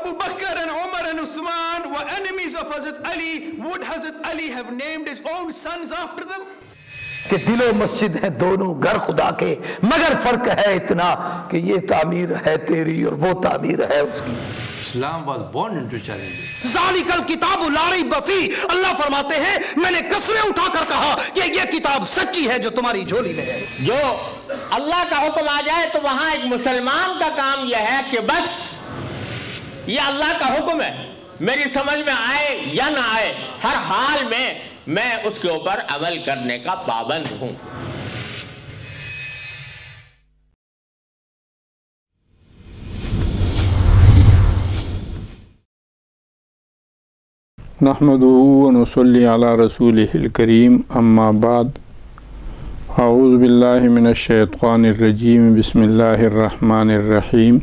Abu Bakr and Umar and Uthman were enemies of Hazrat Ali. Would Hazrat Ali have named his own sons after them? کہ دل و مسجد ہیں دونوں گھر خدا کے، مگر فرق ہے اتنا کہ یہ تعمیر ہے تیری اور وہ تعمیر ہے اس کی. Islam was born into challenges. ذالک الکتاب لا ریب فیہ، اللہ فرماتے ہیں میں نے قسمیں اٹھا کر کہا کہ یہ کتاب سچی ہے جو تمہاری جھولی میں ہے. جو اللہ کا حکم آ جائے تو وہاں ایک مسلمان کا کام یہ ہے کہ بس یہ اللہ کا حکم ہے، میری سمجھ میں آئے یا نہ آئے، ہر حال میں اس کے اوپر عمل کرنے کا پابند ہوں. نحمده ونصلي على رسوله الكريم اما بعد اعوذ بالله من الشيطان الرجيم بسم الله الرحمن الرحيم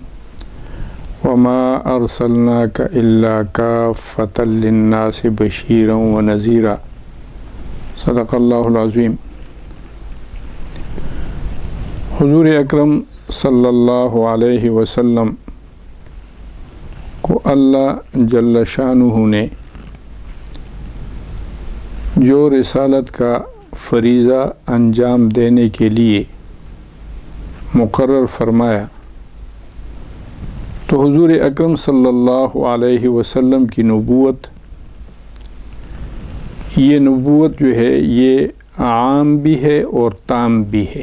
وما ارسلناك الا كافة للناس بشيرا ونذيرا صدق الله العظيم. حضور اکرم صلی اللہ علیہ وسلم کو اللہ جل شانہ نے جو رسالت کا فریضہ انجام دینے کے لیے مقرر فرمایا، تو حضور اکرم صلی اللہ علیہ وسلم کی نبوت، یہ نبوت جو ہے یہ عام بھی ہے اور تام بھی ہے.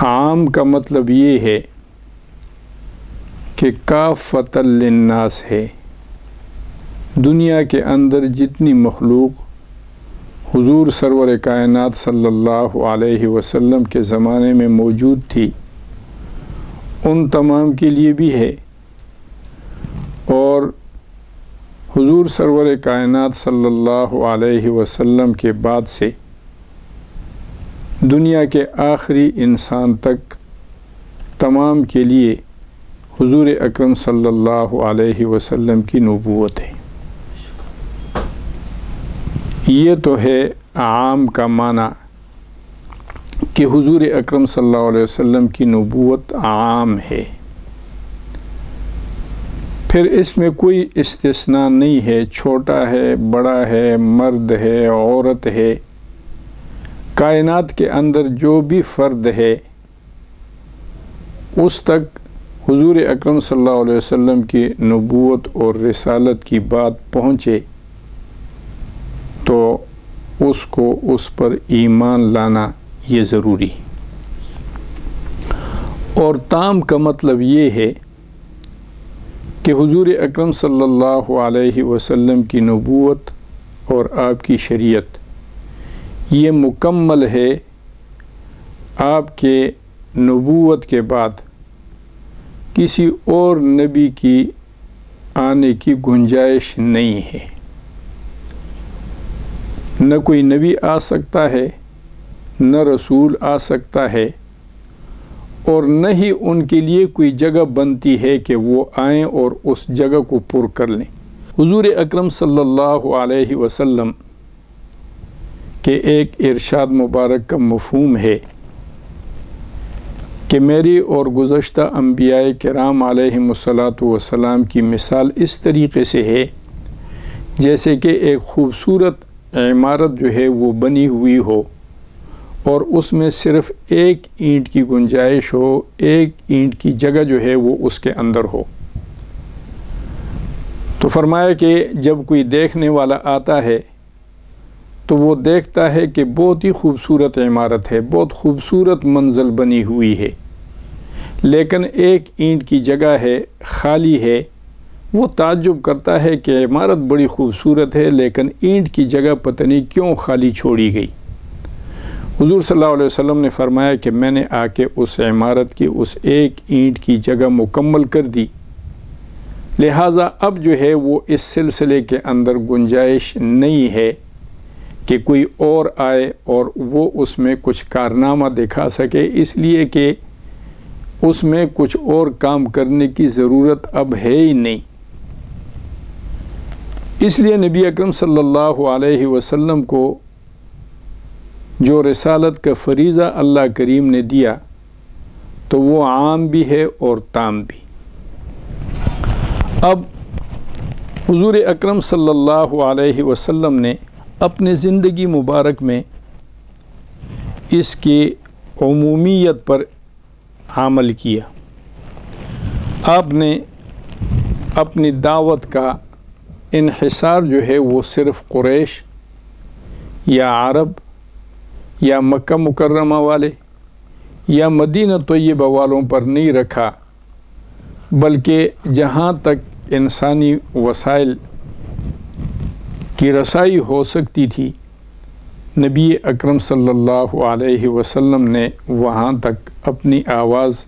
عام کا مطلب یہ ہے کہ کافۃ للناس ہے، دنیا کے اندر جتنی مخلوق حضور سرور کائنات صلی اللہ علیہ وسلم کے زمانے میں موجود تھی ان تمام کے لیے بھی ہے، اور حضور سرور کائنات صلی اللہ علیہ وسلم کے بعد سے دنیا کے آخری انسان تک تمام کے لیے حضور اکرم صلی اللہ علیہ وسلم کی نبوت ہے. یہ تو ہے عام کا معنی کہ حضور اکرم صلی اللہ علیہ وسلم کی نبوت عام ہے. پھر اس میں کوئی استثناء نہیں ہے، چھوٹا ہے، بڑا ہے، مرد ہے، عورت ہے، کائنات کے اندر جو بھی فرد ہے اس تک حضور اکرم صلی اللہ علیہ وسلم کی نبوت اور رسالت کی بات پہنچے تو اس کو اس پر ایمان لانا یہ ضروری. اور تام کا مطلب یہ ہے کہ حضور اکرم صلی اللہ علیہ وسلم کی نبوت اور آپ کی شریعت یہ مکمل ہے. آپ کے نبوت کے بعد کسی اور نبی کی آنے کی گنجائش نہیں ہے. نہ کوئی نبی آ سکتا ہے، نہ رسول آ سکتا ہے، اور نہ ہی ان کے لیے کوئی جگہ بنتی ہے کہ وہ آئیں اور اس جگہ کو پر کر لیں. حضور اکرم صلی اللہ علیہ وسلم کے ایک ارشاد مبارک کا مفہوم ہے کہ میری اور گزشتہ انبیاء کرام علیہم الصلاۃ والسلام کی مثال اس طریقے سے ہے جیسے کہ ایک خوبصورت عمارت جو ہے وہ بنی ہوئی ہو اور اس میں صرف ایک اینٹ کی گنجائش ہو، ایک اینٹ کی جگہ جو ہے وہ اس کے اندر ہو. تو فرمایا کہ جب کوئی دیکھنے والا آتا ہے تو وہ دیکھتا ہے کہ بہت ہی خوبصورت عمارت ہے، بہت خوبصورت منزل بنی ہوئی ہے، لیکن ایک اینٹ کی جگہ ہے، خالی ہے. وہ تعجب کرتا ہے کہ عمارت بڑی خوبصورت ہے لیکن اینٹ کی جگہ پتہ نہیں کیوں خالی چھوڑی گئی. حضور صلی اللہ علیہ وسلم نے فرمایا کہ میں نے آ کے اس عمارت کی اس ایک اینٹ کی جگہ مکمل کر دی، لہٰذا اب جو ہے وہ اس سلسلے کے اندر گنجائش نہیں ہے کہ کوئی اور آئے اور وہ اس میں کچھ کارنامہ دکھا سکے، اس لیے کہ اس میں کچھ اور کام کرنے کی ضرورت اب ہے ہی نہیں. اس لیے نبی اکرم صلی اللہ علیہ وسلم کو جو رسالت کا فریضہ اللہ کریم نے دیا تو وہ عام بھی ہے اور تام بھی. اب حضور اکرم صلی اللہ علیہ وسلم نے اپنے زندگی مبارک میں اس کی عمومیت پر عمل کیا. آپ نے اپنی دعوت کا انحصار جو ہے وہ صرف قریش یا عرب یا مکہ مکرمہ والے یا مدینہ طیبہ والوں پر نہیں رکھا، بلکہ جہاں تک انسانی وسائل کی رسائی ہو سکتی تھی نبی اکرم صلی اللہ علیہ وسلم نے وہاں تک اپنی آواز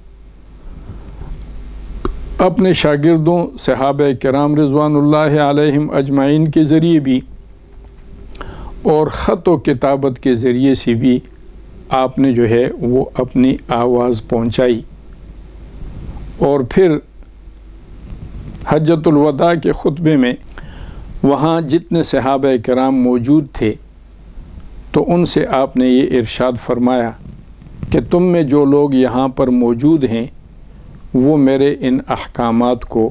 اپنے شاگردوں صحابہ کرام رضوان اللہ علیہم اجمعین کے ذریعے بھی اور خط و کتابت کے ذریعے سے بھی آپ نے جو ہے وہ اپنی آواز پہنچائی. اور پھر حجۃ الوداع کے خطبے میں وہاں جتنے صحابہ کرام موجود تھے تو ان سے آپ نے یہ ارشاد فرمایا کہ تم میں جو لوگ یہاں پر موجود ہیں وہ میرے ان احکامات کو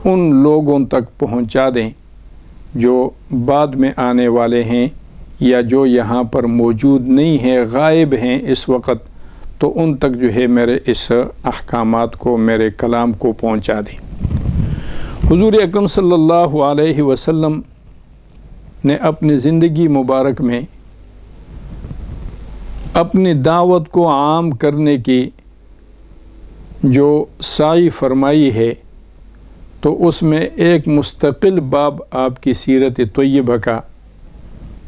ان لوگوں تک پہنچا دیں جو بعد میں آنے والے ہیں یا جو یہاں پر موجود نہیں ہیں، غائب ہیں اس وقت، تو ان تک جو ہے میرے اس احکامات کو، میرے کلام کو پہنچا دیں. حضور اکرم صلی اللہ علیہ وسلم نے اپنی زندگی مبارک میں اپنی دعوت کو عام کرنے کی جو سعی فرمائی ہے تو اس میں ایک مستقل باب آپ کی سیرت طیبہ کا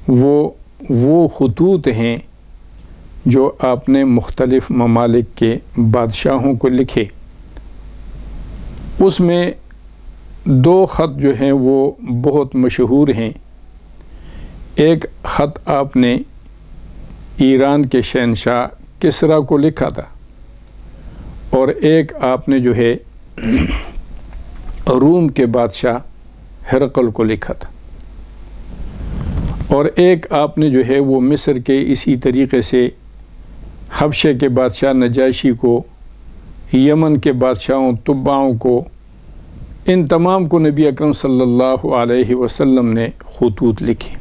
وہ خطوط ہیں جو آپ نے مختلف ممالک کے بادشاہوں کو لکھے. اس میں 2 خط جو ہیں وہ بہت مشہور ہیں. ایک خط آپ نے ایران کے شہنشاہ کسریٰ کو لکھا تھا اور ایک آپ نے جو ہے روم کے بادشاہ ہرقل کو لکھا تھا، اور ایک آپ نے جو ہے وہ مصر کے اسی طریقے سے حبشہ کے بادشاہ نجاشی کو، یمن کے بادشاہوں تبعوں کو، ان تمام کو نبی اکرم صلی اللہ علیہ وسلم نے خطوط لکھے.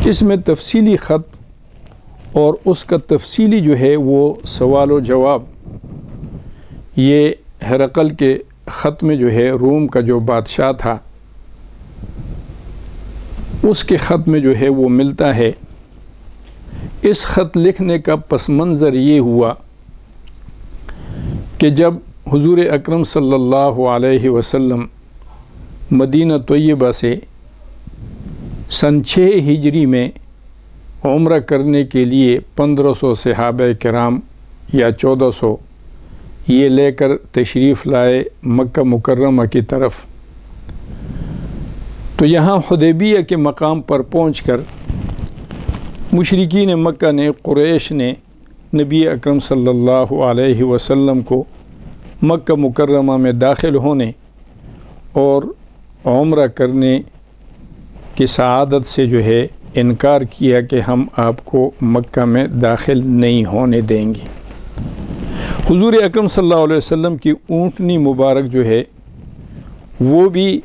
اس میں تفصیلی خط اور اس کا تفصیلی جو ہے وہ سوال و جواب یہ ہرقل کے خط میں جو ہے روم کا جو بادشاہ تھا اس کے خط میں جو ہے وہ ملتا ہے. اس خط لکھنے کا پس منظر یہ ہوا کہ جب حضور اکرم صلی اللہ علیہ وسلم مدینہ طیبہ سے سن 6 ہجری میں عمرہ کرنے کے لیے 1500 صحابہ کرام یا 1400 یہ لے کر تشریف لائے مکہ مکرمہ کی طرف، تو یہاں حدیبیہ کے مقام پر پہنچ کر مشرکین مکہ نے، قریش نے نبی اکرم صلی اللہ علیہ وسلم کو مکہ مکرمہ میں داخل ہونے اور عمرہ کرنے کی سعادت سے جو ہے انکار کیا کہ ہم آپ کو مکہ میں داخل نہیں ہونے دیں گے. حضور اکرم صلی اللہ علیہ وسلم کی اونٹنی مبارک جو ہے وہ بھی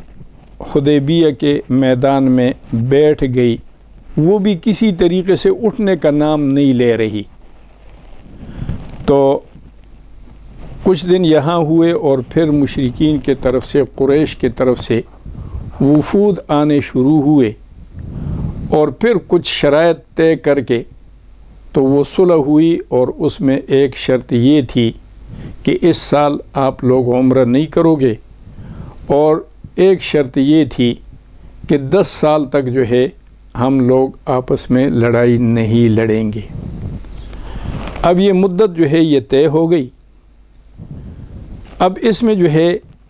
حدیبیہ کے میدان میں بیٹھ گئی، وہ بھی کسی طریقے سے اٹھنے کا نام نہیں لے رہی. تو کچھ دن یہاں ہوئے اور پھر مشرکین کے طرف سے، قریش کے طرف سے وفود آنے شروع ہوئے اور پھر کچھ شرائط طے کر کے تو وہ صلح ہوئی، اور اس میں ایک شرط یہ تھی کہ اس سال آپ لوگ عمرہ نہیں کرو گے، اور ایک شرط یہ تھی کہ 10 سال تک جو ہے ہم لوگ آپس میں لڑائی نہیں لڑیں گے. اب یہ مدت جو ہے یہ طے ہو گئی. اب اس میں جو ہے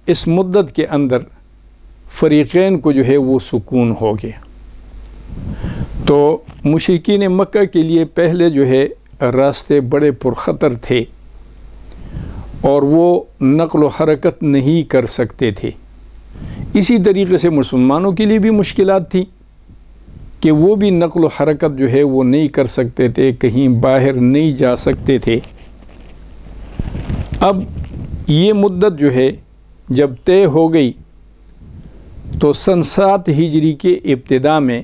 اس مدت کے اندر فریقین کو جو ہے وہ سکون ہو گیا. تو مشرکین مکہ کے لیے پہلے جو ہے راستے بڑے پرخطر تھے اور وہ نقل و حرکت نہیں کر سکتے تھے. اسی طریقے سے مسلمانوں کے لیے بھی مشکلات تھی کہ وہ بھی نقل و حرکت جو ہے وہ نہیں کر سکتے تھے، کہیں باہر نہیں جا سکتے تھے. اب یہ مدت جو ہے جب طے ہو گئی تو سن 7 ہجری کے ابتدا میں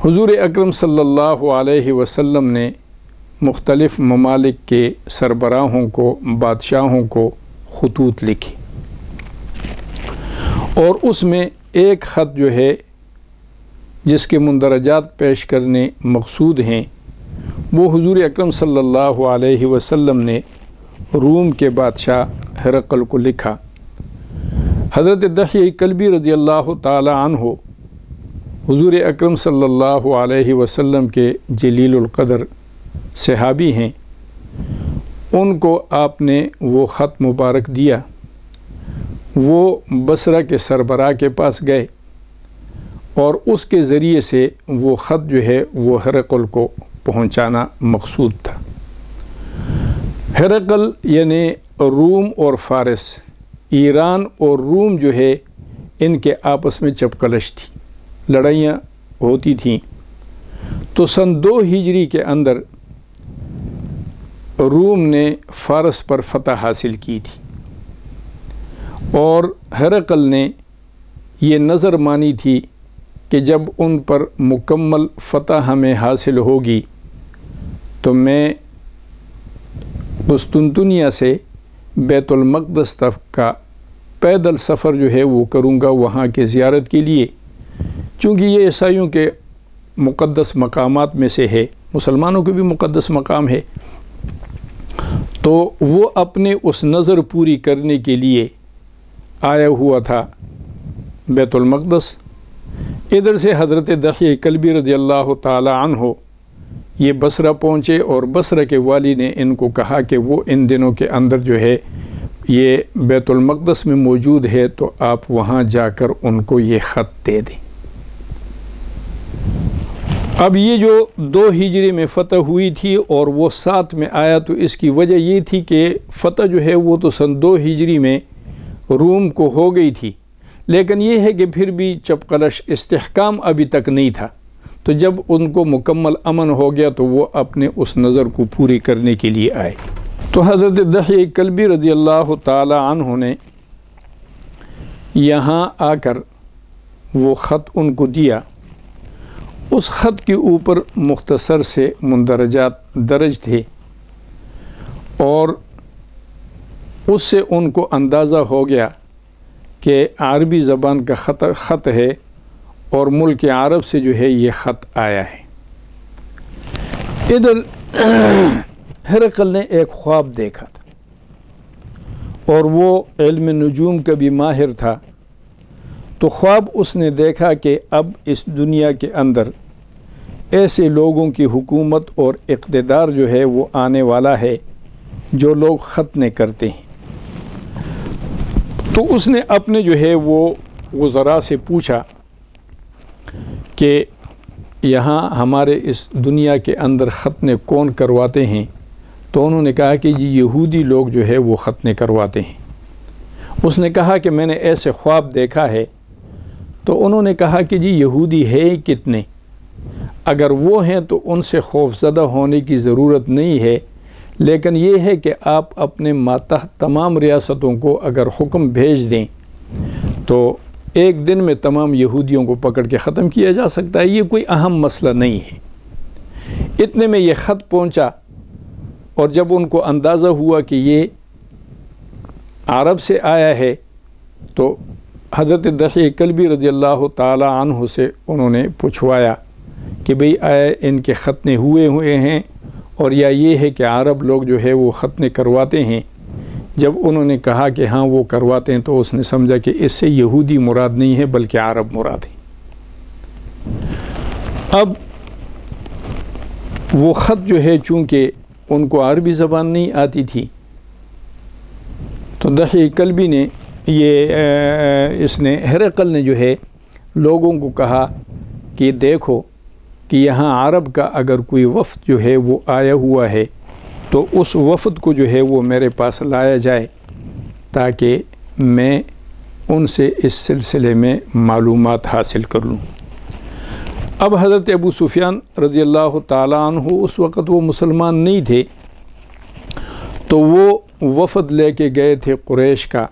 حضور اکرم صلی اللہ علیہ وسلم نے مختلف ممالک کے سربراہوں کو، بادشاہوں کو خطوط لکھی، اور اس میں ایک خط جو ہے جس کے مندرجات پیش کرنے مقصود ہیں، وہ حضور اکرم صلی اللہ علیہ وسلم نے روم کے بادشاہ ہرقل کو لکھا۔ حضرت دحیہ کلبی رضی اللہ تعالی عنہ حضور اکرم صلی اللہ علیہ وسلم کے جلیل القدر صحابی ہیں، ان کو آپ نے وہ خط مبارک دیا۔ وہ بصرہ کے سربراہ کے پاس گئے اور اس کے ذریعے سے وہ خط جو ہے وہ ہرقل کو پہنچانا مقصود تھا۔ ہرقل یعنی روم اور فارس، ایران اور روم جو ہے ان کے آپس میں چپکلش تھی، لڑائیاں ہوتی تھیں۔ تو سن 2 ہجری کے اندر روم نے فارس پر فتح حاصل کی تھی، اور ہرقل نے یہ نظر مانی تھی کہ جب ان پر مکمل فتح ہمیں حاصل ہوگی تو میں قسطنطنیہ سے بیت المقدس تک کا پیدل سفر جو ہے وہ کروں گا وہاں کے زیارت کے لیے، چونکہ یہ عیسائیوں کے مقدس مقامات میں سے ہے، مسلمانوں کے بھی مقدس مقام ہے۔ تو وہ اپنے اس نظر پوری کرنے کے لیے آیا ہوا تھا بیت المقدس۔ ادھر سے حضرت دحیہ کلبی رضی اللہ تعالی عنہ یہ بصرہ پہنچے، اور بصرہ کے والی نے ان کو کہا کہ وہ ان دنوں کے اندر جو ہے یہ بیت المقدس میں موجود ہے، تو آپ وہاں جا کر ان کو یہ خط دے دیں۔ اب یہ جو 2 ہجری میں فتح ہوئی تھی اور وہ 7 میں آیا، تو اس کی وجہ یہ تھی کہ فتح جو ہے وہ تو سن 2 ہجری میں روم کو ہو گئی تھی، لیکن یہ ہے کہ پھر بھی چپقلش استحکام ابھی تک نہیں تھا۔ تو جب ان کو مکمل امن ہو گیا تو وہ اپنے اس نظر کو پوری کرنے کے لیے آئے۔ تو حضرت دحیہ کلبی رضی اللہ تعالی عنہ نے یہاں آ کر وہ خط ان کو دیا۔ اس خط کے اوپر مختصر سے مندرجات درج تھے، اور اس سے ان کو اندازہ ہو گیا کہ عربی زبان کا خط ہے اور ملک عرب سے جو ہے یہ خط آیا ہے۔ ادھر ہرقل نے ایک خواب دیکھا تھا، اور وہ علم نجوم کا بھی ماہر تھا۔ تو خواب اس نے دیکھا کہ اب اس دنیا کے اندر ایسے لوگوں کی حکومت اور اقتدار جو ہے وہ آنے والا ہے جو لوگ ختنے کرتے ہیں۔ تو اس نے اپنے جو ہے وہ وزراء سے پوچھا کہ یہاں ہمارے اس دنیا کے اندر ختنے کون کرواتے ہیں؟ تو انہوں نے کہا کہ جی یہودی لوگ جو ہے وہ ختنے کرواتے ہیں۔ اس نے کہا کہ میں نے ایسے خواب دیکھا ہے۔ تو انہوں نے کہا کہ جی یہودی ہے کتنے؟ اگر وہ ہیں تو ان سے خوف زدہ ہونے کی ضرورت نہیں ہے، لیکن یہ ہے کہ آپ اپنے ماتحت تمام ریاستوں کو اگر حکم بھیج دیں تو ایک دن میں تمام یہودیوں کو پکڑ کے ختم کیا جا سکتا ہے، یہ کوئی اہم مسئلہ نہیں ہے۔ اتنے میں یہ خط پہنچا، اور جب ان کو اندازہ ہوا کہ یہ عرب سے آیا ہے تو حضرت دحیہ کلبی رضی اللہ تعالی عنہ سے انہوں نے پوچھوایا کہ بھئی آیا ان کے ختنے ہوئے ہیں اور یا یہ ہے کہ عرب لوگ جو ہے وہ ختنے کرواتے ہیں؟ جب انہوں نے کہا کہ ہاں وہ کرواتے ہیں تو اس نے سمجھا کہ اس سے یہودی مراد نہیں ہے بلکہ عرب مراد ہے۔ اب وہ خط جو ہے چونکہ ان کو عربی زبان نہیں آتی تھی، تو دحیہ کلبی نے اس نے ہرقل نے جو ہے لوگوں کو کہا کہ دیکھو کہ یہاں عرب کا اگر کوئی وفد جو ہے وہ آیا ہوا ہے تو اس وفد کو جو ہے وہ میرے پاس لایا جائے تاکہ میں ان سے اس سلسلے میں معلومات حاصل کر لوں۔ اب حضرت ابو سفیان رضی اللہ تعالیٰ عنہ اس وقت وہ مسلمان نہیں تھے، تو وہ وفد لے کے گئے تھے قریش کا،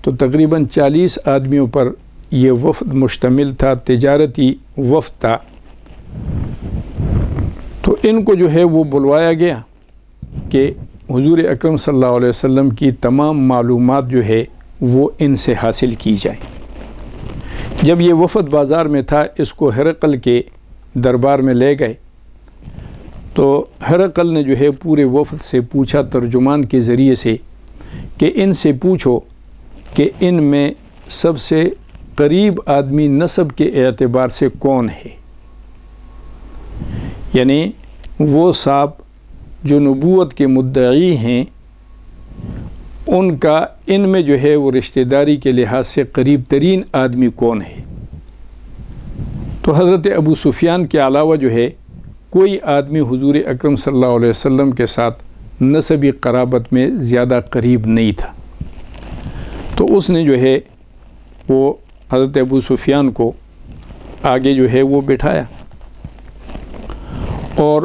تو تقریباً 40 آدمیوں پر یہ وفد مشتمل تھا، تجارتی وفد تھا۔ تو ان کو جو ہے وہ بلوایا گیا کہ حضور اکرم صلی اللہ علیہ وسلم کی تمام معلومات جو ہے وہ ان سے حاصل کی جائیں۔ جب یہ وفد بازار میں تھا، اس کو ہرقل کے دربار میں لے گئے، تو ہرقل نے جو ہے پورے وفد سے پوچھا ترجمان کے ذریعے سے کہ ان سے پوچھو کہ ان میں سب سے قریب آدمی نسب کے اعتبار سے کون ہے، یعنی وہ صاحب جو نبوت کے مدعی ہیں ان کا ان میں جو ہے وہ رشتہ داری کے لحاظ سے قریب ترین آدمی کون ہے۔ تو حضرت ابو سفیان کے علاوہ جو ہے کوئی آدمی حضور اکرم صلی اللہ علیہ وسلم کے ساتھ نسبی قرابت میں زیادہ قریب نہیں تھا۔ تو اس نے جو ہے وہ حضرت ابو سفیان کو آگے جو ہے وہ بٹھایا، اور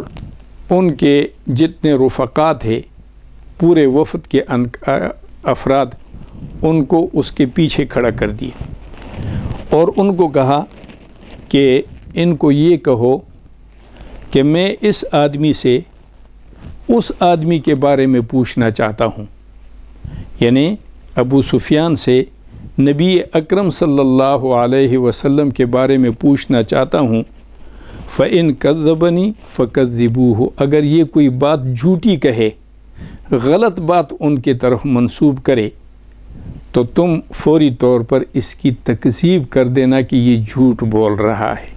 ان کے جتنے رفقا تھے پورے وفد کے افراد ان کو اس کے پیچھے کھڑا کر دیے، اور ان کو کہا کہ ان کو یہ کہو کہ میں اس آدمی سے اس آدمی کے بارے میں پوچھنا چاہتا ہوں، یعنی ابو سفیان سے نبی اکرم صلی اللہ علیہ وسلم کے بارے میں پوچھنا چاہتا ہوں۔ فَإِن كَذَّبَنِي فَكَذِّبُوهُ، اگر یہ کوئی بات جھوٹی کہے، غلط بات ان کی طرف منسوب کرے، تو تم فوری طور پر اس کی تکذیب کر دینا کہ یہ جھوٹ بول رہا ہے۔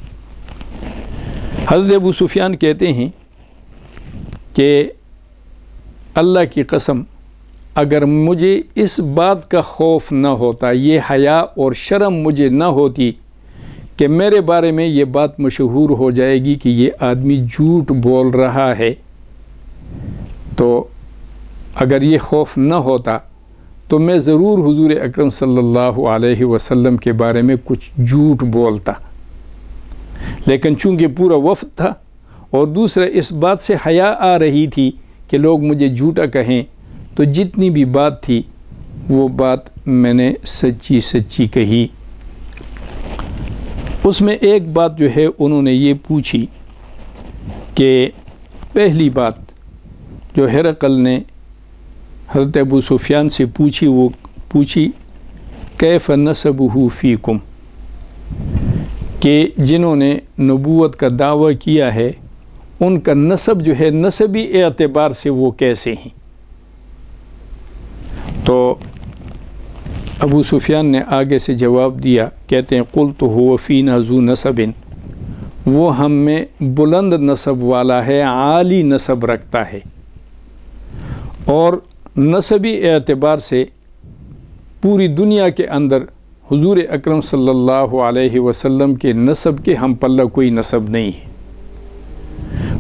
حضرت ابو سفیان کہتے ہیں کہ اللہ کی قسم اگر مجھے اس بات کا خوف نہ ہوتا، یہ حیا اور شرم مجھے نہ ہوتی کہ میرے بارے میں یہ بات مشہور ہو جائے گی کہ یہ آدمی جھوٹ بول رہا ہے، تو اگر یہ خوف نہ ہوتا تو میں ضرور حضور اکرم صلی اللہ علیہ وسلم کے بارے میں کچھ جھوٹ بولتا، لیکن چونکہ پورا وفد تھا اور دوسرا اس بات سے حیا آ رہی تھی کہ لوگ مجھے جھوٹا کہیں، تو جتنی بھی بات تھی وہ بات میں نے سچی سچی کہی۔ اس میں ایک بات جو ہے انہوں نے یہ پوچھی کہ پہلی بات جو ہرقل نے حضرت ابو سفیان سے پوچھی، وہ پوچھی کیف نسبہ فیکم، کہ جنہوں نے نبوت کا دعویٰ کیا ہے ان کا نسب جو ہے نسبی اعتبار سے وہ کیسے ہیں۔ تو ابو سفیان نے آگے سے جواب دیا، کہتے ہیں قلت هو فینا ذو نسب، وہ ہم میں بلند نسب والا ہے، عالی نسب رکھتا ہے، اور نسبی اعتبار سے پوری دنیا کے اندر حضور اکرم صلی اللہ علیہ وسلم کے نسب کے ہم پلہ کوئی نسب نہیں ہے۔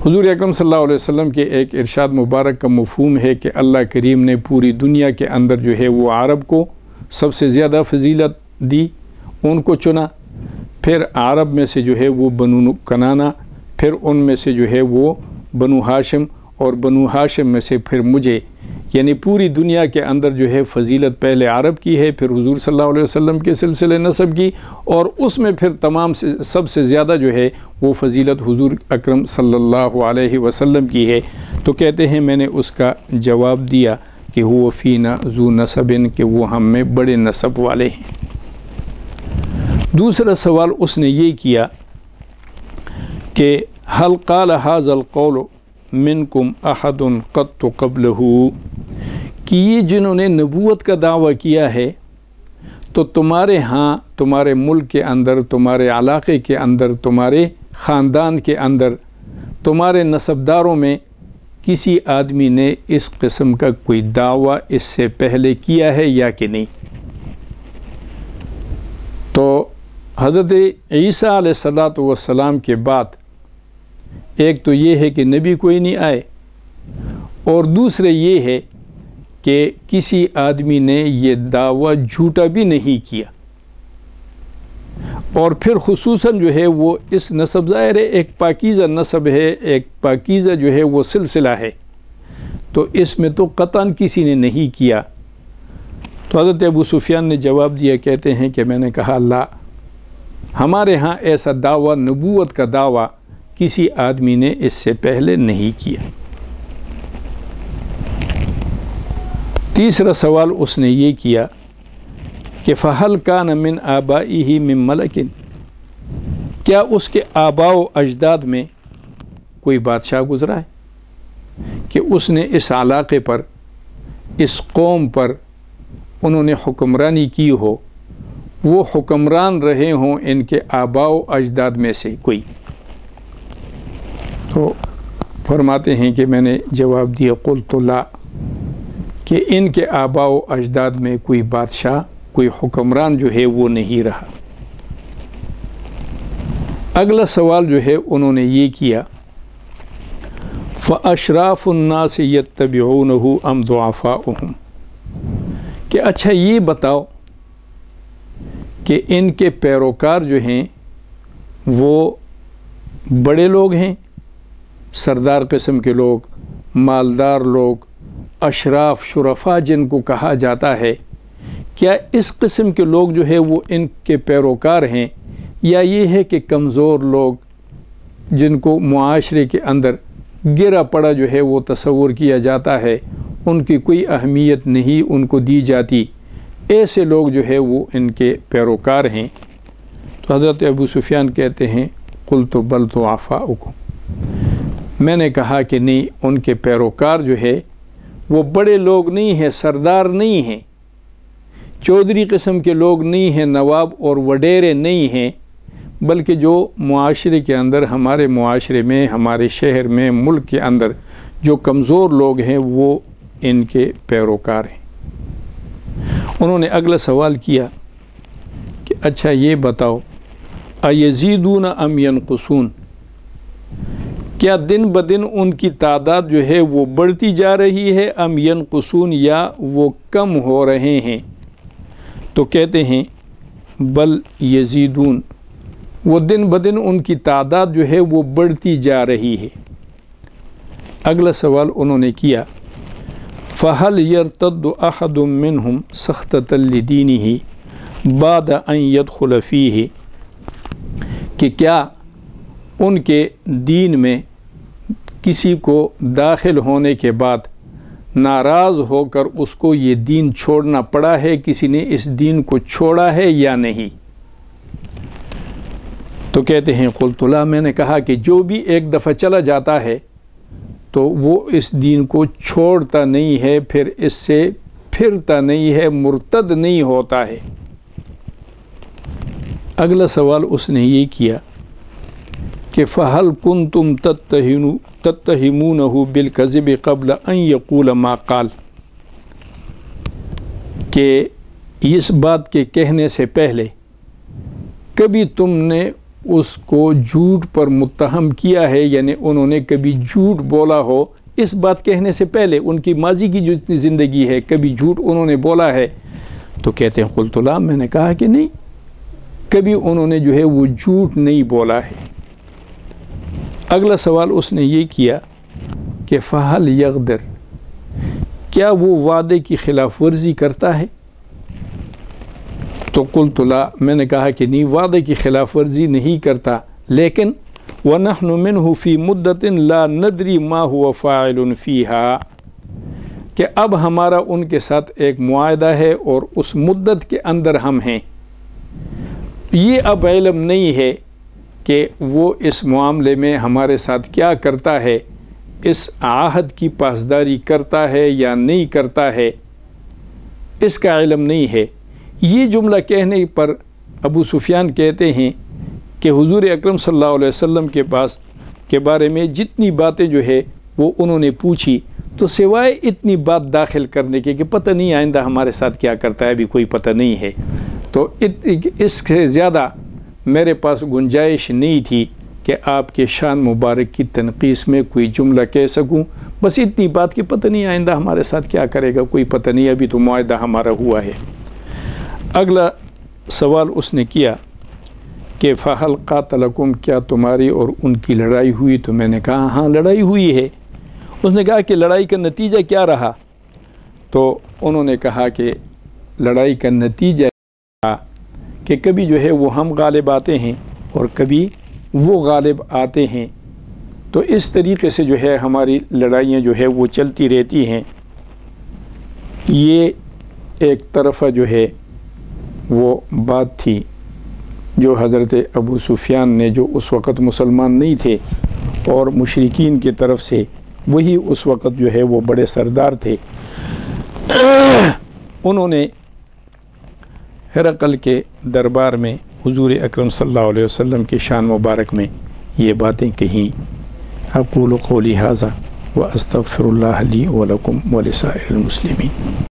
حضور اکرم صلی اللہ علیہ وسلم کے ایک ارشاد مبارک کا مفہوم ہے کہ اللہ کریم نے پوری دنیا کے اندر جو ہے وہ عرب کو سب سے زیادہ فضیلت دی، ان کو چنا، پھر عرب میں سے جو ہے وہ بنو کنانہ، پھر ان میں سے جو ہے وہ بنو ہاشم، اور بنو ہاشم میں سے پھر مجھے، یعنی پوری دنیا کے اندر جو ہے فضیلت پہلے عرب کی ہے، پھر حضور صلی اللہ علیہ وسلم کے سلسلے نسب کی، اور اس میں پھر تمام سے سب سے زیادہ جو ہے وہ فضیلت حضور اکرم صلی اللہ علیہ وسلم کی ہے۔ تو کہتے ہیں میں نے اس کا جواب دیا کہ وہ فینا ذو نسب، کہ وہ ہم میں بڑے نسب والے ہیں۔ دوسرا سوال اس نے یہ کیا کہ حل قال ھذا القول منکم احد قط قبلہ، کہ یہ جنہوں نے نبوت کا دعویٰ کیا ہے تو تمہارے ہاں، تمہارے ملک کے اندر، تمہارے علاقے کے اندر، تمہارے خاندان کے اندر، تمہارے نسبداروں میں کسی آدمی نے اس قسم کا کوئی دعویٰ اس سے پہلے کیا ہے یا کہ نہیں؟ تو حضرت عیسیٰ علیہ الصلوۃ والسلام کے بعد ایک تو یہ ہے کہ نبی کوئی نہیں آئے، اور دوسرے یہ ہے کہ کسی آدمی نے یہ دعویٰ جھوٹا بھی نہیں کیا، اور پھر خصوصاً جو ہے وہ اس نسب، ظاہر ہے ایک پاکیزہ نسب ہے، ایک پاکیزہ جو ہے وہ سلسلہ ہے، تو اس میں تو قطعاً کسی نے نہیں کیا۔ تو حضرت ابو سفیان نے جواب دیا، کہتے ہیں کہ میں نے کہا اللہ، ہمارے ہاں ایسا دعویٰ، نبوت کا دعویٰ کسی آدمی نے اس سے پہلے نہیں کیا۔ تیسرا سوال اس نے یہ کیا کہ فَهَلْ كَانَ مِنْ آبَائِهِ مِنْ مَلَكٍ، کیا اس کے آباء و اجداد میں کوئی بادشاہ گزرا ہے کہ اس نے اس علاقے پر، اس قوم پر انہوں نے حکمرانی کی ہو، وہ حکمران رہے ہوں ان کے آباء و اجداد میں سے کوئی؟ تو فرماتے ہیں کہ میں نے جواب دیا قلت لا، کہ ان کے آباء و اجداد میں کوئی بادشاہ، کوئی حکمران جو ہے وہ نہیں رہا۔ اگلا سوال جو ہے انہوں نے یہ کیا فَأَشْرَافُ النَّاسِ يَتَّبِعُونَهُ أَمْ ضُعَفَاؤُهُمْ، کہ اچھا یہ بتاؤ کہ ان کے پیروکار جو ہیں وہ بڑے لوگ ہیں، سردار قسم کے لوگ، مالدار لوگ، اشراف، شرفا جن کو کہا جاتا ہے، کیا اس قسم کے لوگ جو ہے وہ ان کے پیروکار ہیں، یا یہ ہے کہ کمزور لوگ جن کو معاشرے کے اندر گرا پڑا جو ہے وہ تصور کیا جاتا ہے، ان کی کوئی اہمیت نہیں ان کو دی جاتی، ایسے لوگ جو ہے وہ ان کے پیروکار ہیں؟ تو حضرت ابو سفیان کہتے ہیں قلت بل ضعفاؤکم، میں نے کہا کہ نہیں، ان کے پیروکار جو ہے وہ بڑے لوگ نہیں ہیں، سردار نہیں ہیں، چودھری قسم کے لوگ نہیں ہیں، نواب اور وڈیرے نہیں ہیں، بلکہ جو معاشرے کے اندر، ہمارے معاشرے میں، ہمارے شہر میں، ملک کے اندر جو کمزور لوگ ہیں وہ ان کے پیروکار ہیں۔ انہوں نے اگلا سوال کیا کہ اچھا یہ بتاؤ ایزیدون ام ینقصون، کیا دن بدن ان کی تعداد جو ہے وہ بڑھتی جا رہی ہے، ام ینقصون، یا وہ کم ہو رہے ہیں؟ تو کہتے ہیں بل یزیدون، وہ دن بدن ان کی تعداد جو ہے وہ بڑھتی جا رہی ہے۔ اگلا سوال انہوں نے کیا فَهَلْ يَرْتَدُّ أَحَدٌ مِّنْهُمْ سَخْطَةً لِدِينِهِ بَعْدَ أَنْ يَدْخُلَ فِيهِ، کہ کیا ان کے دین میں کسی کو داخل ہونے کے بعد ناراض ہو کر اس کو یہ دین چھوڑنا پڑا ہے، کسی نے اس دین کو چھوڑا ہے یا نہیں؟ تو کہتے ہیں قلت لا، میں نے کہا کہ جو بھی ایک دفعہ چلا جاتا ہے تو وہ اس دین کو چھوڑتا نہیں ہے، پھر اس سے پھرتا نہیں ہے، مرتد نہیں ہوتا ہے۔ اگلا سوال اس نے یہ کیا کہ فَهَلْ كُنْتُمْ تَتَّهِمُونَهُ بِالْكَذِبِ قَبْلَ أَنْ يَقُولَ مَا قَالَ، کہ اس بات کے کہنے سے پہلے کبھی تم نے اس کو جھوٹ پر متہم کیا ہے، یعنی انہوں نے کبھی جھوٹ بولا ہو اس بات کہنے سے پہلے، ان کی ماضی کی جو اتنی زندگی ہے کبھی جھوٹ انہوں نے بولا ہے؟ تو کہتے ہیں قلت لا، میں نے کہا کہ نہیں، کبھی انہوں نے جو ہے وہ جھوٹ نہیں بولا ہے۔ اگلا سوال اس نے یہ کیا کہ فَهَلْ يَغْدِرُ، کیا وہ وعدے کی خلاف ورزی کرتا ہے؟ تو قلت لا، میں نے کہا کہ نہیں، وعدے کی خلاف ورزی نہیں کرتا، لیکن وَنَحْنُ مِنْهُ فِي مُدَّةٍ لَا نَدْرِي مَا هُوَ فَاعِلٌ فِيهَا، کہ اب ہمارا ان کے ساتھ ایک معاہدہ ہے اور اس مدت کے اندر ہم ہیں، یہ اب علم نہیں ہے کہ وہ اس معاملے میں ہمارے ساتھ کیا کرتا ہے، اس عہد کی پاسداری کرتا ہے یا نہیں کرتا ہے، اس کا علم نہیں ہے۔ یہ جملہ کہنے پر ابو سفیان کہتے ہیں کہ حضور اکرم صلی اللہ علیہ وسلم کے بارے میں جتنی باتیں جو ہے وہ انہوں نے پوچھی، تو سوائے اتنی بات داخل کرنے کے کہ پتہ نہیں آئندہ ہمارے ساتھ کیا کرتا ہے، ابھی کوئی پتہ نہیں ہے، تو اس سے زیادہ میرے پاس گنجائش نہیں تھی کہ آپ کے شان مبارک کی تنقیص میں کوئی جملہ کہہ سکوں، بس اتنی بات کہ پتہ نہیں آئندہ ہمارے ساتھ کیا کرے گا، کوئی پتہ نہیں، ابھی تو معاہدہ ہمارا ہوا ہے۔ اگلا سوال اس نے کیا کہ فَهَلْ قَاتَلَكُمْ، کیا تمہاری اور ان کی لڑائی ہوئی؟ تو میں نے کہا ہاں لڑائی ہوئی ہے، اس نے کہا کہ لڑائی کا نتیجہ کیا رہا؟ تو انہوں نے کہا کہ لڑائی کا نتیجہ رہا کہ کبھی جو ہے وہ ہم غالب آتے ہیں اور کبھی وہ غالب آتے ہیں، تو اس طریقے سے جو ہے ہماری لڑائیاں جو ہے وہ چلتی رہتی ہیں۔ یہ ایک طرفہ جو ہے وہ بات تھی جو حضرت ابو سفیان نے، جو اس وقت مسلمان نہیں تھے اور مشرکین کی طرف سے وہی اس وقت جو ہے وہ بڑے سردار تھے، انہوں نے ہرقل کے دربار میں حضور اکرم صلی اللہ علیہ وسلم کی شان مبارک میں یہ باتیں کہیں۔ اقول قولی ھذا واستغفر اللہ لی ولکم ولسائر المسلمین۔